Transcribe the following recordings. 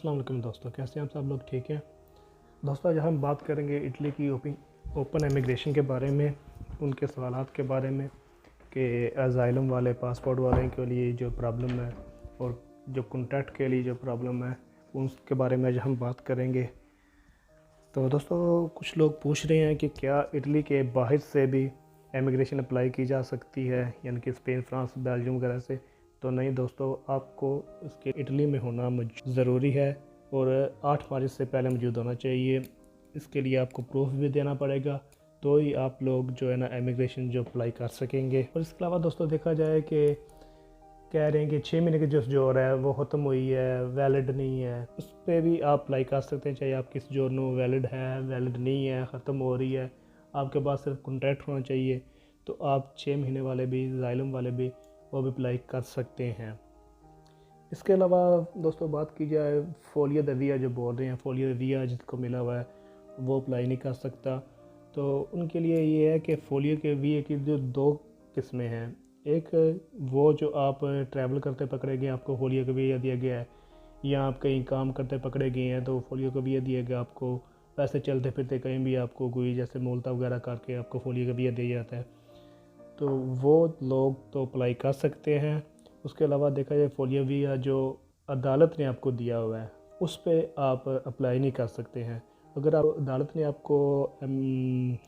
अस्सलाम वालेकुम दोस्तों, कैसे हैं आप सब लोग? ठीक हैं दोस्तों। आज हम बात करेंगे इटली की ओपन इमिग्रेशन के बारे में, उनके सवालात के बारे में कि अजाइलम वाले पासपोर्ट वाले के लिए जो प्रॉब्लम है और जो कॉन्ट्रैक्ट के लिए जो प्रॉब्लम है उसके बारे में आज हम बात करेंगे। तो दोस्तों, कुछ लोग पूछ रहे हैं कि क्या इटली के बाहर से भी इमिग्रेशन अप्लाई की जा सकती है, यानी कि स्पेन, फ्रांस, बेल्जियम वगैरह से। तो नहीं दोस्तों, आपको इसके इटली में होना ज़रूरी है और 8 मार्च से पहले मौजूद होना चाहिए। इसके लिए आपको प्रूफ भी देना पड़ेगा, तो ही आप लोग जो है ना इमिग्रेशन जो अप्लाई कर सकेंगे। और इसके अलावा दोस्तों देखा जाए कि कह रहे हैं कि 6 महीने की जो जोर है वो ख़त्म हुई है, वैलिड नहीं है, उस पर भी आप अप्लाई कर सकते हैं। चाहे आप किस जोर नो वैलिड है, वैलिड नहीं है, ख़त्म हो रही है, आपके पास सिर्फ कॉन्ट्रैक्ट होना चाहिए, तो आप 6 महीने वाले भी, अजाइलम वाले भी, वो भी अप्लाई कर सकते हैं। इसके अलावा दोस्तों बात की जाए फोलियो द विया, जो बोल रहे हैं फोलियो द विया जिसको मिला हुआ है वो अप्लाई नहीं कर सकता। तो उनके लिए ये है कि फोलियो के विया की जो 2 किस्में हैं। एक वो जो आप ट्रैवल करते पकड़े गए आपको फोलियो का विया दिया गया है, या आप कहीं काम करते पकड़े गए हैं तो फोलियो का विया दिया गया आपको। वैसे चलते फिरते कहीं भी आपको कोई जैसे मोलता वगैरह करके आपको फोलियो का विया दिया जाता है, तो वो लोग तो अप्लाई कर सकते हैं। उसके अलावा देखा जाए फोलियो विया जो अदालत ने आपको दिया हुआ है उस पर आप अप्लाई नहीं कर सकते हैं। अगर आप अदालत ने आपको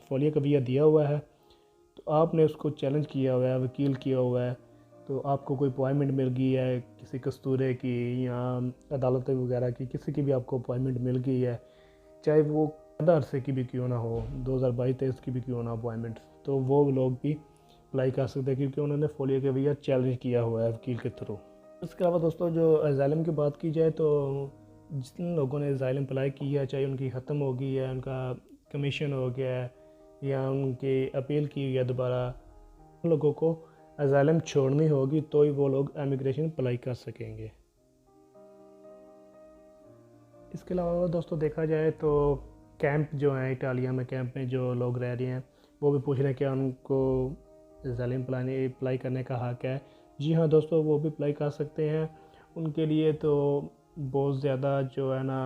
फोलियो का विया दिया हुआ है तो आपने उसको चैलेंज किया हुआ है, वकील किया हुआ है, तो आपको कोई अपॉइंटमेंट मिल गई है किसी कस्तूरे की या अदालत वगैरह की, किसी की भी आपको अपॉइंटमेंट मिल गई है, चाहे वो ज़्यादा अरसे की भी क्यों ना हो, 2022-23 की भी क्यों ना अपॉइंटमेंट, तो वो लोग भी अप्लाई कर सकते हैं क्योंकि उन्होंने फोलियो के विया चैलेंज किया हुआ है वकील के थ्रू। इसके अलावा दोस्तों जो अजाइलम की बात की जाए तो जिन लोगों ने अजाइलम अप्लाई किया है, चाहे उनकी ख़त्म हो गई है, उनका कमीशन हो गया है या उनकी अपील की हुई है दोबारा, उन लोगों को अजाइलम छोड़नी होगी तो ही वो लोग इमिग्रेशन अप्लाई कर सकेंगे। इसके अलावा दोस्तों देखा जाए तो कैंप जो हैं इटालिया में, कैंप में जो लोग रह रहे हैं वो भी पूछ रहे हैं क्या उनको अजाइलम अप्लाई करने का हक़ है। जी हाँ दोस्तों, वो भी अप्लाई कर सकते हैं। उनके लिए तो बहुत ज़्यादा जो है ना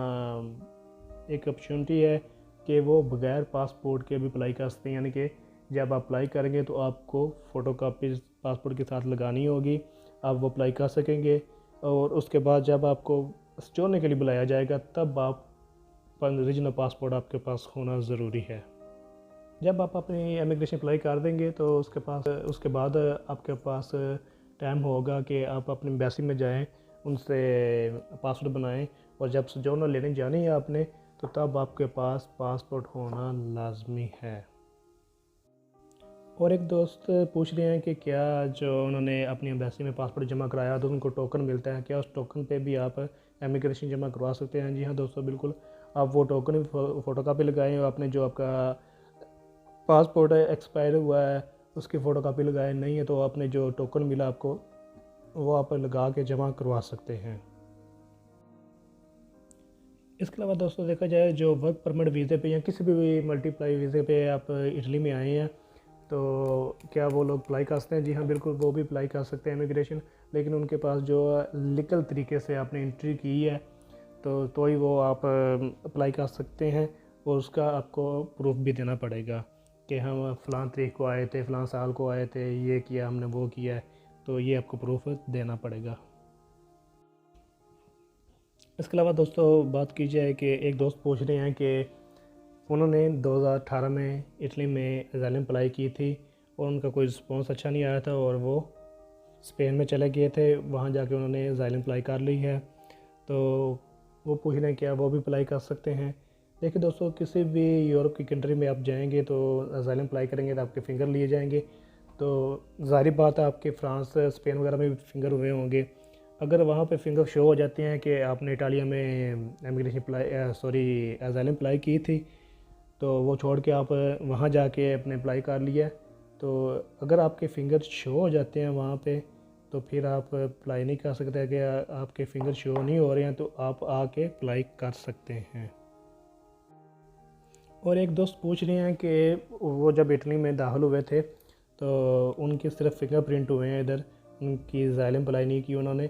एक अपॉर्चुनिटी है कि वो बग़ैर पासपोर्ट के भी अप्लाई कर सकते हैं, यानी कि जब आप अप्लाई करेंगे तो आपको फ़ोटोकॉपी पासपोर्ट के साथ लगानी होगी, आप वो अप्लाई कर सकेंगे। और उसके बाद जब आपको छोड़ने के लिए बुलाया जाएगा तब आप ओरिजिनल पासपोर्ट आपके पास होना ज़रूरी है। जब आप अपनी इमिग्रेशन अप्लाई कर देंगे तो उसके बाद आपके पास टाइम होगा कि आप अपनी एम्बेसी में जाएं, उनसे पासपोर्ट बनाएं, और जब सोजर्नर लेने जानी है आपने तो तब आपके पास पासपोर्ट होना लाजमी है। और एक दोस्त पूछ रहे हैं कि क्या जो उन्होंने अपनी एम्बेसी में पासपोर्ट जमा कराया तो उनको टोकन मिलता है, क्या उस टोकन पे भी आप इमिग्रेशन जमा करवा सकते हैं? जी हाँ दोस्तों, बिल्कुल। आप वो टोकन फ़ोटोकॉपी लगाएं और आपने जो आपका पासपोर्ट है एक्सपायर हुआ है उसकी फ़ोटोकॉपी लगाए, नहीं है तो आपने जो टोकन मिला आपको वो आप लगा के जमा करवा सकते हैं। इसके अलावा दोस्तों देखा जाए जो वर्क परमिट वीज़े पे या किसी भी मल्टीप्लाई वीज़े पे आप इटली में आए हैं तो क्या वो लोग अप्लाई कर सकते हैं? जी हाँ बिल्कुल, वो भी अप्लाई कर सकते हैं इमिग्रेशन, लेकिन उनके पास जो लीगल तरीके से आपने एंट्री की है तो ही वो आप अप्लाई कर सकते हैं, और उसका आपको प्रूफ भी देना पड़ेगा कि हम फ़लाँ तारीख को आए थे, फ़लाँ साल को आए थे, ये किया हमने, वो किया है, तो ये आपको प्रूफ देना पड़ेगा। इसके अलावा दोस्तों बात की जाए कि एक दोस्त पूछ रहे हैं कि उन्होंने 2018 में इटली में अजाइलम अप्लाई की थी और उनका कोई रिस्पॉन्स अच्छा नहीं आया था और वो स्पेन में चले गए थे, वहाँ जाके उन्होंने अजाइलम अप्लाई कर ली है, तो वो पूछ रहे हैं क्या वो भी अप्लाई कर सकते हैं। देखिए दोस्तों, किसी भी यूरोप की कंट्री में आप जाएंगे तो अजाइलम अप्लाई करेंगे तो आपके फ़िंगर लिए जाएंगे, तो ज़ाहिर बात है आपके फ्रांस, स्पेन वगैरह में भी फ़िंगर हुए होंगे। अगर वहाँ पे फ़िंगर शो हो जाते हैं कि आपने इटालिया में अजाइलम अप्लाई की थी, तो वो छोड़ के आप वहाँ जाके अपने अप्लाई कर लिया, तो अगर आपके फ़िंगर शो हो जाते हैं वहाँ पे तो फिर आप अप्लाई नहीं कर सकते। कि आपके फ़िंगर शो नहीं हो रहे हैं तो आप आके अप्लाई कर सकते हैं। और एक दोस्त पूछ रहे हैं कि वो जब इटली में दाखिल हुए थे तो उनकी सिर्फ फिंगरप्रिंट हुए हैं इधर, उनकी अजाइलम अप्लाई नहीं की उन्होंने,